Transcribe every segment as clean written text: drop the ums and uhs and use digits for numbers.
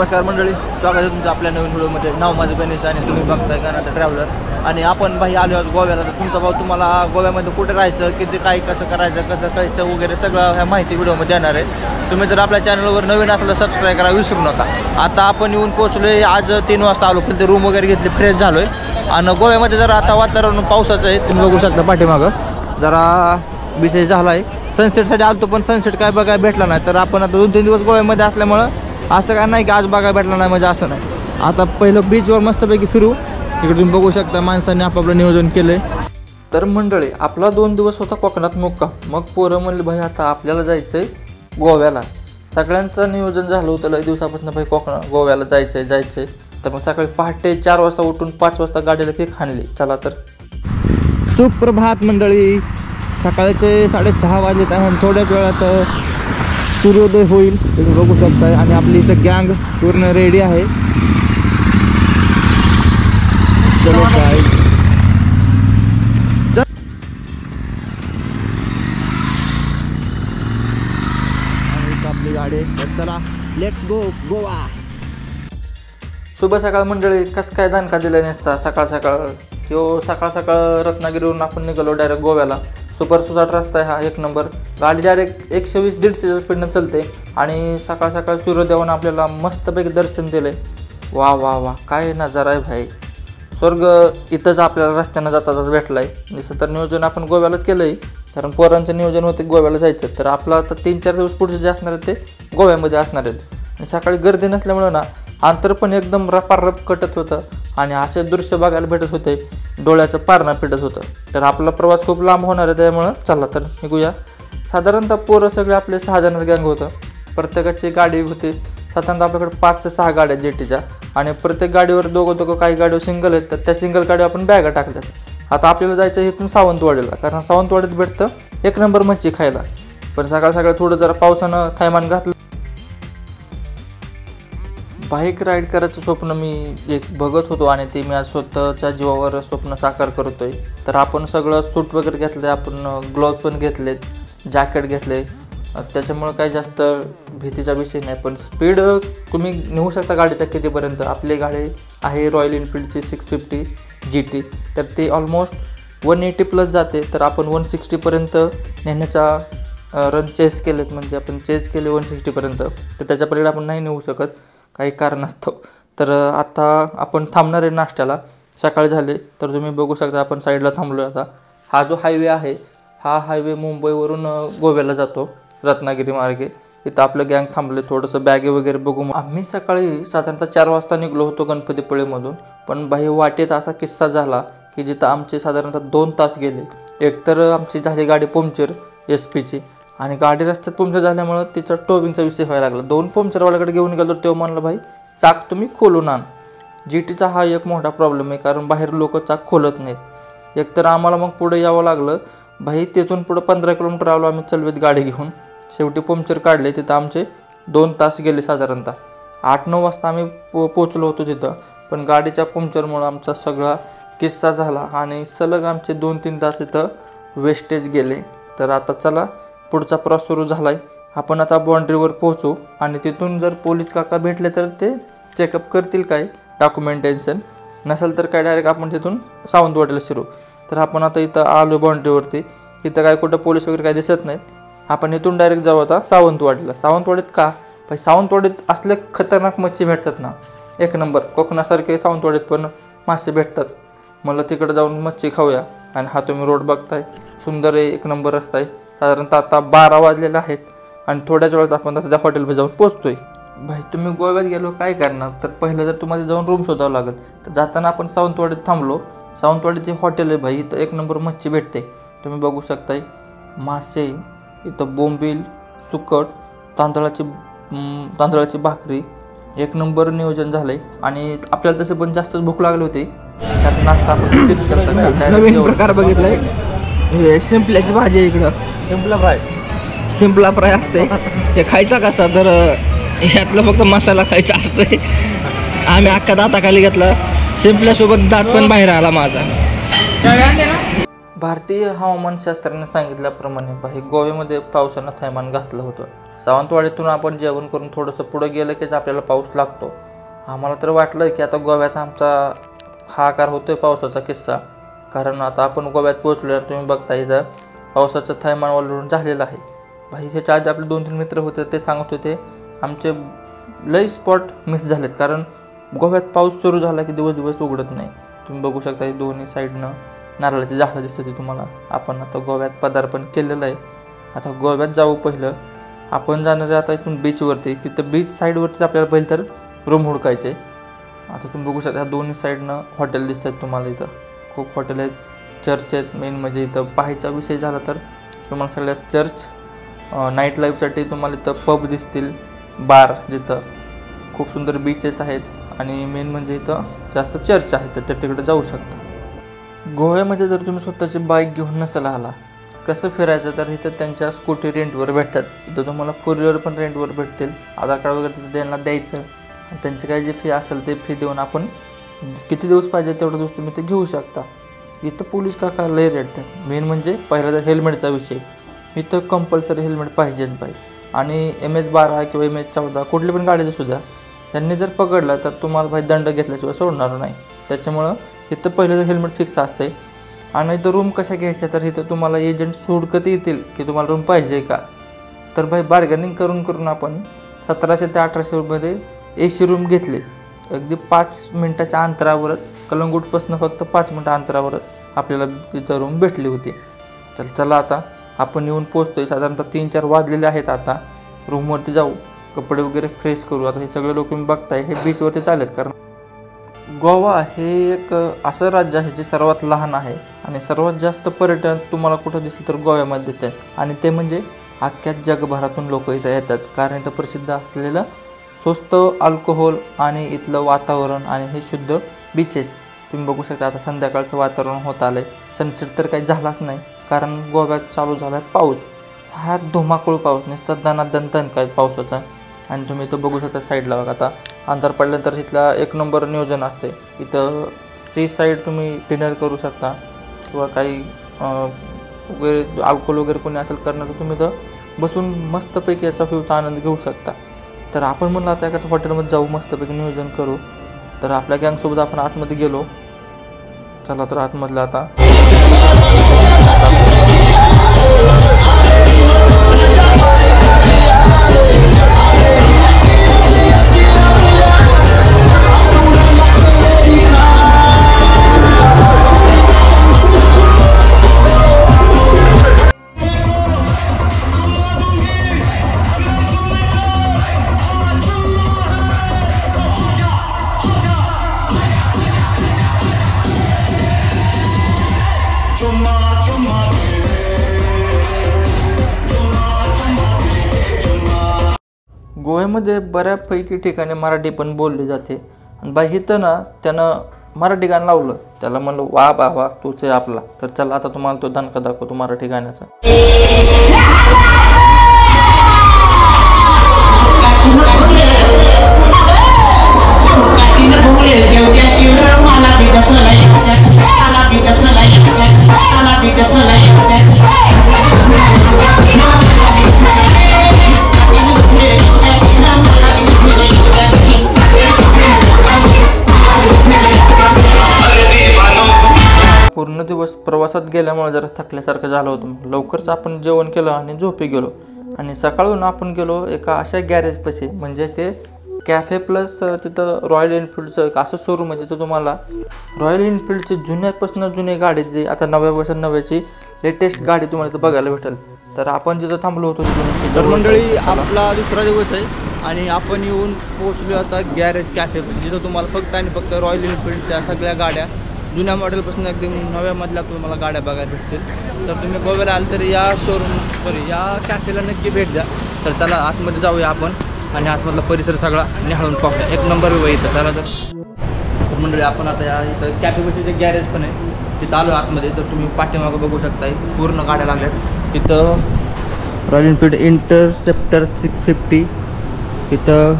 नमस्कार मंडळी, स्वागत आहे तुमचं आपल्या नवीन व्हिडिओमध्ये. नाव माझं गणेश आणि तुम्ही बघताय गाण्याचा ट्रॅव्हलर. आणि आपण भाई आलो आहोत गोव्याला. तर तुमचा भाऊ तुम्हाला गोव्यामध्ये कुठे राहायचं, किती काय कसं करायचं, कसं खायचं वगैरे सगळं ह्या माहिती व्हिडिओमध्ये येणार आहे. तुम्ही जर आपल्या चॅनलवर नवीन असाल तर सबस्क्राईब करा विसरू नका. आता आपण येऊन पोहोचलो आहे, आज 3 वाजता आलो. पण ते रूम वगैरे घेतली, फ्रेश झालो आहे. आणि गोव्यामध्ये जरा आता वातावरण पावसाचं आहे, तुम्ही बघू शकता पाठीमागं जरा विशेष झाला आहे. सनसेटसाठी आलतो पण सनसेट काय बघायला भेटला नाही. तर आपण आता 2-3 दिवस गोव्यामध्ये असल्यामुळं असं काय नाही की आज बघायला भेटला नाही म्हणजे असं नाही. आता पहिलं बीचवर मस्तपैकी फिरू. इकडे तुम्ही बघू शकता माणसांनी आपापलं नियोजन केलं आहे. तर मंडळी, आपला 2 दिवस होता कोकणात मुक्काम. मग पोरं म्हणले भाई आता आपल्याला जायचं आहे गोव्याला. सगळ्यांचं नियोजन झालं होतं लई दिवसापासून भाई गोव्याला जायचं आहे. तर मग सकाळी पहाटे 4 वाजता उठून 5 वाजता गाडीला फेक हाणली. चला तर सुप्रभात मंडळी. सकाळचे 6:30 वाजलेत आणि थोड्याच वेळात सूर्योदय होईल, तुम्ही बघू शकताय. आणि आपली इथं गँग पूर्ण रेडी आहे. चलो काय आपली गाडी. चला लेट्स गो गोवा. शुभ सकाळ मंडळी. कसं काय दणका दिला नसता सकाळ सकाळ रत्नागिरीवरून आपण निघालो डायरेक्ट गोव्याला. सुपर सुसाट रस्ता आहे हा, 1 नंबर. गाडी डायरेक्ट 120-150 स्पीडनं चलते. आणि सकाळ सूर्योदयानं आपल्याला मस्तपैकी दर्शन दिलं आहे. वा वा वा, काय नजारा आहे भाई. स्वर्ग इथंच आपल्याला रस्त्यानं जाताच भेटला आहे. जसं तर नियोजन आपण गोव्यालाच केलं आहे, कारण पोरांचं नियोजन होते गोव्याला जायचं. तर आपलं आता 3-4 दिवस पुढचे जे असणार आहेत ते गोव्यामध्ये असणार आहेत. आणि सकाळी गर्दी नसल्यामुळं ना अंतर पण एकदम रपारप कटत होतं आणि असे दृश्य बघायला भेटत होते, डोळ्याचं पारणं फिटत होतं. तर आपला प्रवास खूप लांब होणार आहे, त्यामुळं चला तर निघूया. साधारणतः पोरं सगळे आपले 6 जणांचं गँग होतं. प्रत्येकाची गाडी होती. साधारणतः आपल्याकडे 5 ते 6 गाड्या जेटीच्या. आणि प्रत्येक गाडीवर दोघं काही गाडीवर सिंगल आहेत. तर त्या सिंगल गाडीवर आपण बॅगा टाकल्यात. आता आपल्याला जायचं इथून सावंतवाडीला, कारण सावंतवाडीत भेटतं 1 नंबर मच्छी खायला. पण सकाळ थोडं जरा पावसानं थैमान घातलं. बाईक राईड करायचं स्वप्न मी एक बघत होतो आणि ते मी आज स्वतःच्या जीवावर स्वप्न साकार करतोय. तर आपण सगळं सूट वगैरे घेतलं आहे, आपण ग्लोव्ज पण घेतलेत, जॅकेट घेतले. त्याच्यामुळं काही जास्त भीतीचा विषय नाही. पण स्पीड तुम्ही नेऊ शकता गाडीच्या कितीपर्यंत. आपली गाडी आहे रॉयल एनफिल्डची 650 GT. तर ती ऑलमोस्ट 180+ जाते. तर आपण 160पर्यंत नेण्याचा रन चेस केलेत, म्हणजे आपण चेस केले 160पर्यंत. तर त्याच्यापर्यंत आपण नाही नेऊ शकत काही कारण असतं. तर आता आपण थांबणार आहे नाश्त्याला. सकाळ झाले तर तुम्ही बघू शकता आपण साईडला थांबलो आहे. आता हा जो हायवे आहे, हा हायवे मुंबईवरून गोव्याला जातो रत्नागिरी मार्गे. इथं आपलं गँग थांबले, थोडंसं बॅगे वगैरे बघू. आम्ही सकाळी साधारणतः 4 वाजता निघलो होतो गणपतीपुळेमधून. पण बाई वाटेत असा किस्सा झाला की जिथं आमचे साधारणतः 2 तास गेले. एकतर आमची झाली गाडी पंक्चर SP ची, आणि गाडी रस्त्यात पंक्चर झाल्यामुळं तिचा टोविंगचा विषय व्हायला लागला. 2 पंक्चरवाल्याकडे घेऊन गेलो. तो म्हणला भाई चाक तुम्ही खोलून आण. GTचा हा एक मोठा प्रॉब्लेम आहे, कारण बाहेर लोक चाक खोलत नाहीत. एकतर आम्हाला मग पुढे यावं लागलं. भाई तिथून पुढं 15 किलोमीटर आलो आम्ही चलवेत गाडी घेऊन. शेवटी पंक्चर काढले. तिथं आमचे 2 तास गेले. साधारणतः 8-9 वाजता आम्ही पोचलो होतो तिथं. पण गाडीच्या पंक्चरमुळं आमचा सगळा किस्सा झाला आणि सलग आमचे 2-3 तास इथं वेस्टेज गेले. तर आता चला पुढचा प्रवास सुरू झाला आहे. आपण आता बाँड्रीवर पोहोचू आणि तिथून जर पोलीस काका भेटले तर ते चेकअप करतील काय डॉक्युमेंटेशन. नसेल तर काय डायरेक्ट आपण तिथून सावंतवाडीला शिरू. तर आपण आता इथं आलो बाँड्रीवरती. इथं काय कुठं पोलीस वगैरे काय दिसत नाहीत. आपण इथून डायरेक्ट जाऊ आता सावंतवाडीला. सावंतवाडीत का भाई, सावंतवाडीत असले खतरनाक मच्छी भेटतात ना, 1 नंबर. कोकणासारखे सावंतवाडीत पण मासे भेटतात. मला तिकडं जाऊन मच्छी खाऊया. आणि हा तुम्ही रोड बघताय, सुंदर आहे, 1 नंबर रस्ता आहे. साधारणतः आता 12 वाजलेले आहेत आणि थोड्याच वेळात आपण आता त्या हॉटेलवर जाऊन पोचतोय. भाई तुम्ही गोव्यात गेलो काय करणार, तर पहिलं जर तुम्हाला जाऊन रूम शोधावं लागेल. तर जाताना आपण सावंतवाडीत थांबलो. सावंतवाडीत हे हॉटेल आहे भाई, इथं 1 नंबर मच्छी भेटते. तुम्ही बघू शकताय मासे, इथं बोंबील, सुकट, तांदळाची भाकरी, 1 नंबर नियोजन झालं आहे. आणि आपल्याला तसे पण जास्तच भूक लागली होती, कारण नाश्ता आपण स्किप केला. नवीन प्रकार बघितलाय, शिंपल्याची भाजी आहे इकडं. सिंपला फ्राय असते. हे खायचा कसा, तर ह्यातलं फक्त मसाला खायचा असतोय. आम्ही अख्खा दाताखाली घेतला. शिंपल्यासोबत दात पण बाहेर आला माझा. भारतीय हवामानशास्त्राने सांगितल्याप्रमाणे गोव्यामध्ये पावसानं थैमान घातलं होतं. सावंतवाडीतून आपण जेवण करून थोडंसं पुढं गेलं कीच आपल्याला पाऊस लागतो. आम्हाला तर वाटलं की आता गोव्यात आमचा हाहाकार होतोय पावसाचा किस्सा, कारण आता आपण गोव्यात पोहोचलो. तुम्ही बघता इथं पावसाचं थैमान ओलवून झालेलं आहे. भाई ह्याच्या आधी आपले 2-3 मित्र होते, ते सांगत होते आमचे लई स्पॉट मिस झालेत, कारण गोव्यात पाऊस सुरू झाला की दिवस उघडत नाही. तुम्ही बघू शकता दोन्ही साईडनं नारळाची झाडं दिसते तुम्हाला. आपण आता गोव्यात पदार्पण केलेलं आहे. आता गोव्यात जाऊ. पहिलं आपण जाणार आहे आता इथून बीचवरती. तिथं बीच साईडवरतीच आपल्याला पहिलं तर रूम हुडकायचे. आता तुम्ही बघू शकता दोन्ही साईडनं हॉटेल दिसत आहेत तुम्हाला. इथं खूप हॉटेल आहेत, चर्च आहेत. मेन म्हणजे इथं पाहायचा विषय झाला तर तुम्हाला सगळ्या चर्च, नाईट लाईफसाठी तुम्हाला इथं पब दिसतील, बार, जिथं खूप सुंदर बीचेस आहेत, आणि मेन म्हणजे इथं जास्त चर्च आहेत, तर तिकडे जाऊ शकता. गोव्यामध्ये जर तुम्ही स्वतःची बाईक घेऊन नसेल आला, कसं फिरायचं, तर इथं त्यांच्या स्कूटी रेंटवर भेटतात. इथं तुम्हाला 4 व्हीलर पण रेंटवर भेटतील. आधार कार्ड वगैरे तिथं त्यांना द्यायचं, त्यांची काही जी फी असेल ते फी देऊन आपण किती दिवस पाहिजे तेवढे दिवस तुम्ही ते घेऊ शकता. इथं पोलीस काका लय रेटतात. मेन म्हणजे पहिला तर हेल्मेटचा विषय. इथं कंपल्सरी हेल्मेट पाहिजेच बाई. आणि MS-12 किंवा MS-14 कुठली पण गाडीचं सुद्धा त्यांनी जर पकडलं तर तुम्हाला भाई दंड घेतल्याशिवाय सोडणार नाही. त्याच्यामुळं इथं पहिलं तर हेल्मेट फिक्स असते. आणि इथं रूम कशा घ्यायच्या, तर इथं तुम्हाला एजंट सोडकत येतील की तुम्हाला रूम पाहिजे का, तर भाई बार्गेनिंग करून आपण 1700 ते 1800 रुपये AC रूम घेतली. अगदी 5 मिनटाच्या अंतरावरच, कलंगूटपासून फक्त 5 मिनटं अंतरावरच आपल्याला तिथं रूम भेटली होती. तर चला आता आपण येऊन पोचतोय. साधारणतः 3-4 वाजलेले आहेत. आता रूमवरती जाऊ, कपडे वगैरे फ्रेश करू. आता हे सगळे लोक तुम्ही बघताय हे बीचवरती चालेत, कारण गोवा हे एक असं राज्य आहे जे सर्वात लहान आहे आणि सर्वात जास्त पर्यटन तुम्हाला कुठं दिसतं तर गोव्यामध्ये दिसतं. आणि ते म्हणजे अख्ख्या जगभरातून लोक इथं येतात, कारण इथं प्रसिद्ध असलेलं स्वस्त अल्कोहोल आणि इथलं वातावरण आणि हे शुद्ध बीचेस. तुम्ही बघू शकता आता संध्याकाळचं वातावरण होत आलं आहे. सनसेट तर काही झालाच नाही, कारण गोव्यात चालू झाला आहे पाऊस. हा धुमाकूळ पाऊस, नुसतं दनादन काय पावसाचा. आणि तुम्ही इथं बघू शकता साईडला बघा, आता अंधार पडल्यानंतर इथला 1 नंबर नियोजन असते. इथं सी साईड तुम्ही डिनर करू शकता, किंवा काही वगैरे अल्कोहोल वगैरे कोणी असेल करणार तर तुम्ही इथं बसून मस्तपैकी याचा व्ह्यूचा आनंद घेऊ शकता. तर आपण म्हणलं आता एखाद्या हॉटेलमध्ये जाऊ, मस्तपैकी नियोजन करू. तर आपल्या गँगसोबत आपण आतमध्ये गेलो. चला तर आतमधलं आता गोव्यामध्ये बऱ्यापैकी ठिकाणी मराठी पण बोलली जाते. आणि बाई इथं ना त्यानं मराठी गाणं लावलं, त्याला म्हणलं वा बाबा तोच आहे आपला. तर चला आता तुम्हाला तो दणका दाखवतो मराठी गाण्याचा. पूर्ण दिवस प्रवासात गेल्यामुळे जरा थकल्यासारखं झालं होतं. लवकरच आपण जेवण केलं आणि झोपी गेलो. आणि सकाळून आपण गेलो एका अशा गॅरेजपाशी, म्हणजे ते कॅफे प्लस तिथं रॉयल एनफिल्डचं एक असं शोरूम आहे जिथं तुम्हाला रॉयल एनफिल्डची जुन्यापासून जुनी गाडी, जी आता नव्यापासून नव्याची लेटेस्ट गाडी तुम्हाला इथं बघायला भेटेल. तर आपण जिथं थांबलो होतो तिथून मंडळी आपला दुसरा दिवस आहे आणि आपण येऊन पोहोचलो आता गॅरेज कॅफे, जिथं तुम्हाला फक्त आणि फक्त रॉयल एनफिल्डच्या सगळ्या गाड्या जुन्या मॉडेलपासून एकदम नव्यामधल्या तुम्हाला गाड्या बघायला भेटतील. तर तुम्ही गोव्याला आल तर या या कॅफेला नक्की भेट द्या. तर चला आतमध्ये जाऊया आपण आणि आतमधला परिसर सगळा निहाळून पाहूया. 1 नंबर इथं चला. तर मंडळी आपण आता या इथं कॅफेपाशी जे गॅरेज पण आहे तिथं आलो आतमध्ये. तर तुम्ही पाठीमागं बघू शकता पूर्ण गाड्या लागल्यात. इथं रॉयल एनफिल्ड इंटरसेप्टर 650, इथं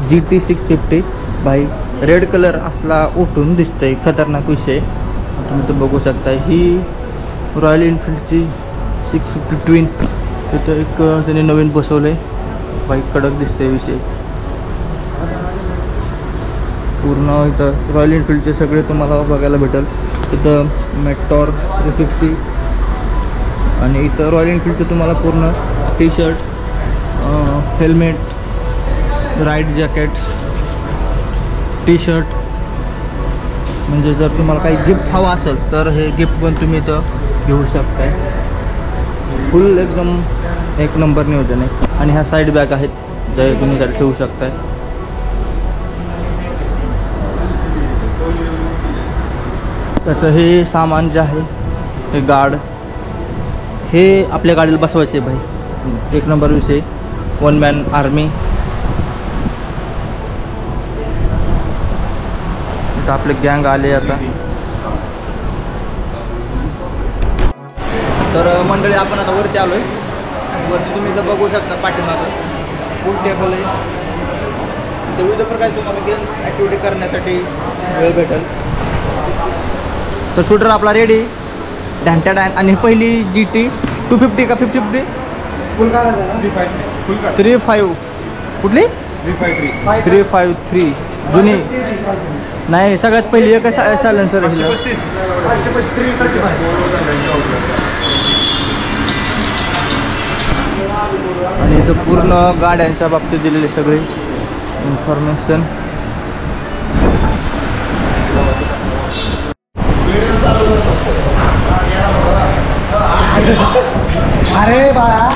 GT 650 भाई रेड कलर असला उठून दिसतंय, खतरनाक विषय. तुम्ही तर बघू शकता ही रॉयल एनफिल्डची 650 ट्विन. इथं एक त्यांनी नवीन बसवलं आहे. बाईक कडक दिसते विषय. पूर्ण इथं रॉयल एनफिल्डचे सगळे तुम्हाला बघायला भेटेल. इथं मेटॉर 350 आणि इथं रॉयल एनफिल्डचं तुम्हाला पूर्ण T shirt, helmet, ride jackets, T shirt, म्हणजे जर तुम्हाला काही गिफ्ट हवा असेल तर हे गिफ्ट पण तुम्ही इथं घेऊ शकताय. फुल एकदम एक नंबर नियोजन आहे. आणि ह्या साईड बॅग आहेत जे तुम्ही जर ठेवू शकताय. त्याचं हे सामान जे आहे हे गार्ड हे आपल्या गाडीला बसवायचे भाई. एक नंबर विषय. 1 मॅन आर्मी. इथं आपले गँग आले आता. तर मंडळी आपण आता वरती आलो आहे. वरती तुम्ही इथं बघू शकता पाठीमागं पूल टेबल आहे. विविध प्रकारचे तुम्हाला गेम ॲक्टिव्हिटी करण्यासाठी वेळ भेटेल. तर शूटर आपला रेडी ढॅन्ट्या डॅन. आणि पहिली GT 250 का 50 फुल काय ना 35 कुठली 353 जुनी नाही सगळ्यात पहिली एक सायलेन्सर आहे. आणि इथं पूर्ण गाड्यांच्या बाबतीत दिलेली सगळी इन्फॉर्मेशन. अरे बाळा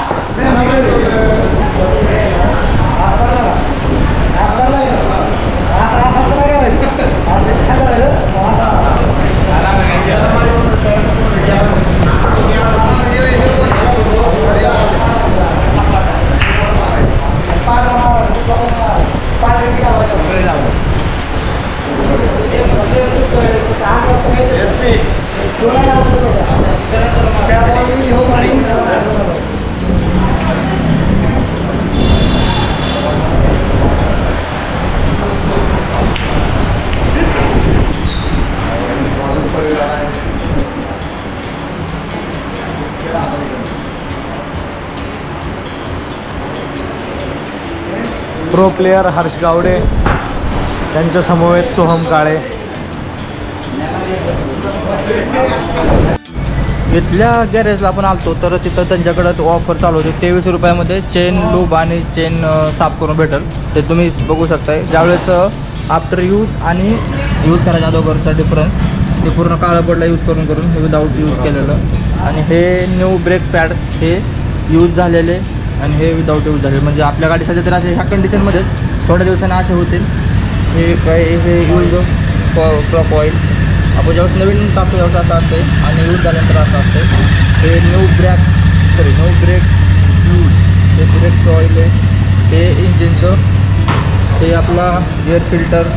प्रो प्लेयर हर्ष गावडे त्यांच्या समवेत सोहम काळे. इथल्या गॅरेजला आपण आलतो तर तिथं त्यांच्याकडं ऑफर चालू होती. 23 रुपयामध्ये चेन लूब आणि चेन साफ करून भेटेल. ते तुम्ही बघू शकताय. ज्यावेळेस आफ्टर यूज आणि यूज करायच्या अगोदरचा डिफरन्स ते पूर्ण काळं पडला यूज करून हे विदाऊट यूज केलेलं. आणि हे न्यू ब्रेक पॅड हे यूज झालेले आणि हे विदाऊट यूज झाले. म्हणजे आपल्या गाडी सध्या तर असे ह्या कंडिशनमध्येच थोड्या दिवसांनी असे होतील. हे काय हे यूज क्रॉप ऑइल आपण ज्यावेळेस नवीन टाकतो त्यावेळेस असं असते आणि यूज झाल्यानंतर असं असते. हे न्यू ब्रेक फ्लूइड हे ब्रेकचं ऑइल आहे. हे इंजिनचं हे आपला एअर फिल्टर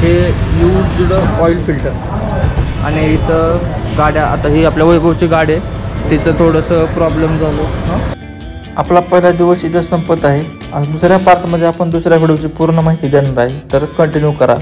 हे यूज्ड ऑइल फिल्टर. आणि इथं गाड्या आता ही आपल्या वैभवची गाडी आहे तिचं थोडंसं प्रॉब्लेम झालं. आपला पहिला दिवस इथं संपत आहे. आणि दुसऱ्या पार्टमध्ये आपण दुसऱ्या व्हिडिओची पूर्ण माहिती देणार आहे. तर कंटिन्यू करा.